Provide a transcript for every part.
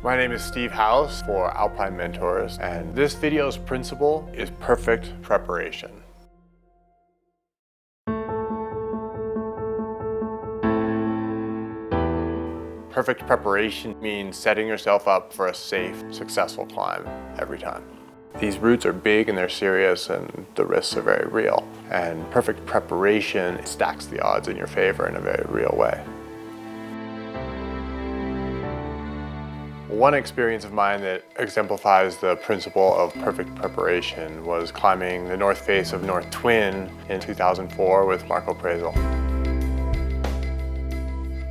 My name is Steve House for Alpine Mentors, and this video's principle is perfect preparation. Perfect preparation means setting yourself up for a safe, successful climb every time. These routes are big and they're serious and the risks are very real. And perfect preparation stacks the odds in your favor in a very real way. One experience of mine that exemplifies the principle of perfect preparation was climbing the north face of North Twin in 2004 with Marco Prezel.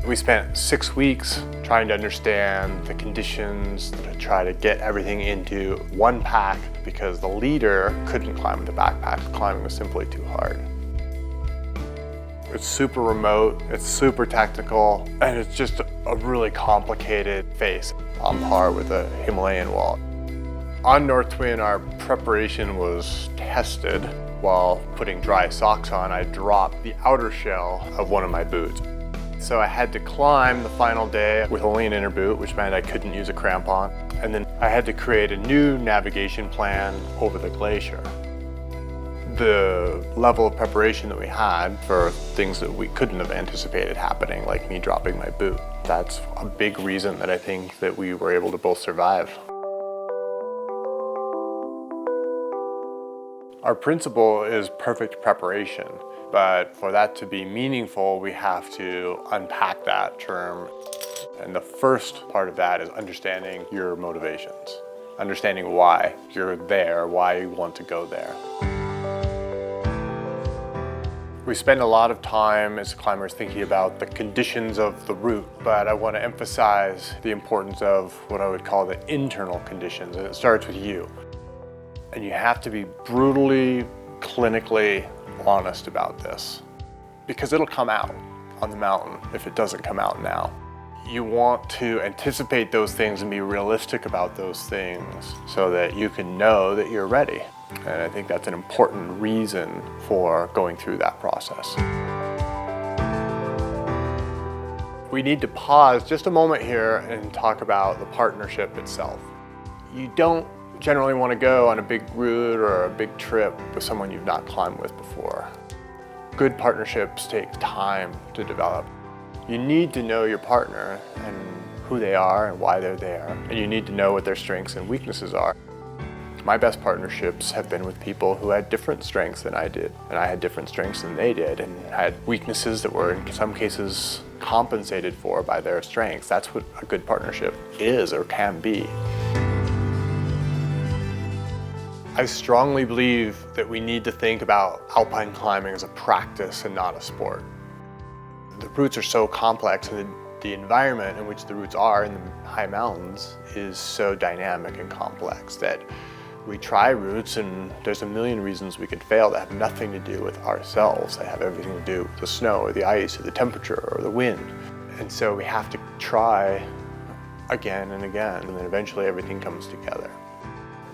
We spent 6 weeks trying to understand the conditions, to try to get everything into one pack because the leader couldn't climb with the backpack. Climbing was simply too hard. It's super remote, it's super technical, and it's just a really complicated face on par with a Himalayan wall. On North Twin, our preparation was tested. While putting dry socks on, I dropped the outer shell of one of my boots. So I had to climb the final day with only an inner boot, which meant I couldn't use a crampon. And then I had to create a new navigation plan over the glacier. The level of preparation that we had for things that we couldn't have anticipated happening, like me dropping my boot. That's a big reason that I think that we were able to both survive. Our principle is perfect preparation, but for that to be meaningful, we have to unpack that term. And the first part of that is understanding your motivations, understanding why you're there, why you want to go there. We spend a lot of time as climbers thinking about the conditions of the route, but I want to emphasize the importance of what I would call the internal conditions, and it starts with you. And you have to be brutally, clinically honest about this, because it'll come out on the mountain if it doesn't come out now. You want to anticipate those things and be realistic about those things so that you can know that you're ready. And I think that's an important reason for going through that process. We need to pause just a moment here and talk about the partnership itself. You don't generally want to go on a big route or a big trip with someone you've not climbed with before. Good partnerships take time to develop. You need to know your partner and who they are and why they're there, and you need to know what their strengths and weaknesses are. My best partnerships have been with people who had different strengths than I did, and I had different strengths than they did, and had weaknesses that were in some cases compensated for by their strengths. That's what a good partnership is or can be. I strongly believe that we need to think about alpine climbing as a practice and not a sport. The routes are so complex, and the environment in which the routes are in the high mountains is so dynamic and complex that we try routes and there's a million reasons we could fail that have nothing to do with ourselves. They have everything to do with the snow or the ice or the temperature or the wind. And so we have to try again and again, and then eventually everything comes together.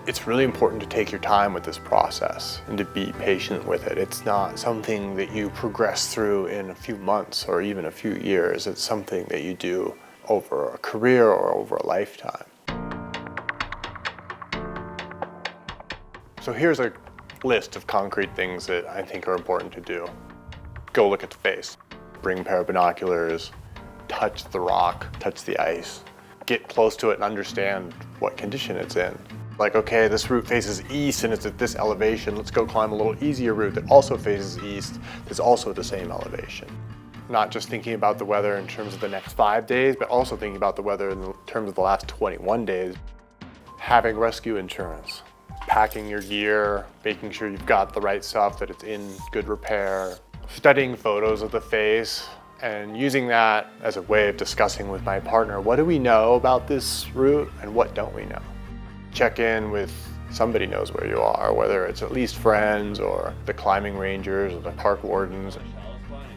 It's really important to take your time with this process and to be patient with it. It's not something that you progress through in a few months or even a few years. It's something that you do over a career or over a lifetime. So here's a list of concrete things that I think are important to do. Go look at the face. Bring a pair of binoculars, touch the rock, touch the ice. Get close to it and understand what condition it's in. Like, okay, this route faces east and it's at this elevation. Let's go climb a little easier route that also faces east, that's also at the same elevation. Not just thinking about the weather in terms of the next 5 days, but also thinking about the weather in terms of the last 21 days. Having rescue insurance. Packing your gear, making sure you've got the right stuff, that it's in good repair. Studying photos of the face and using that as a way of discussing with my partner, what do we know about this route and what don't we know? Check in with somebody knows where you are, whether it's at least friends or the climbing rangers or the park wardens.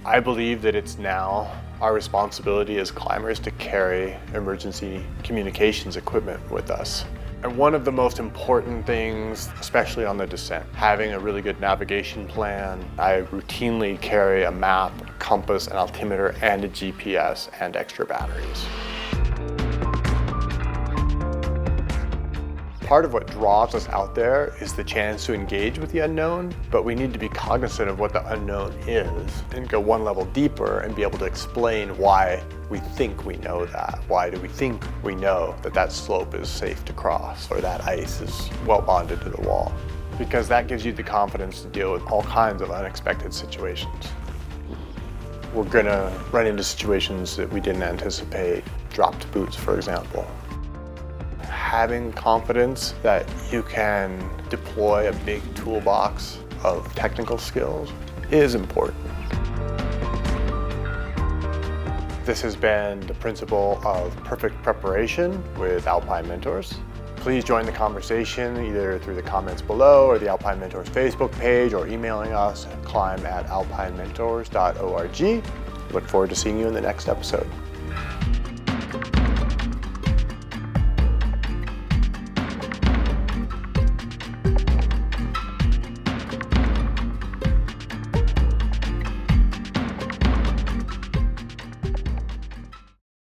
I believe that it's now our responsibility as climbers to carry emergency communications equipment with us. And one of the most important things, especially on the descent, having a really good navigation plan. I routinely carry a map, a compass, an altimeter, and a GPS, and extra batteries. Part of what draws us out there is the chance to engage with the unknown, but we need to be cognizant of what the unknown is and go one level deeper and be able to explain why we think we know that. Why do we think we know that that slope is safe to cross or that ice is well bonded to the wall? Because that gives you the confidence to deal with all kinds of unexpected situations. We're gonna run into situations that we didn't anticipate, dropped boots, for example. Having confidence that you can deploy a big toolbox of technical skills is important. This has been the principle of perfect preparation with Alpine Mentors. Please join the conversation either through the comments below or the Alpine Mentors Facebook page or emailing us at climb@alpinementors.org. Look forward to seeing you in the next episode.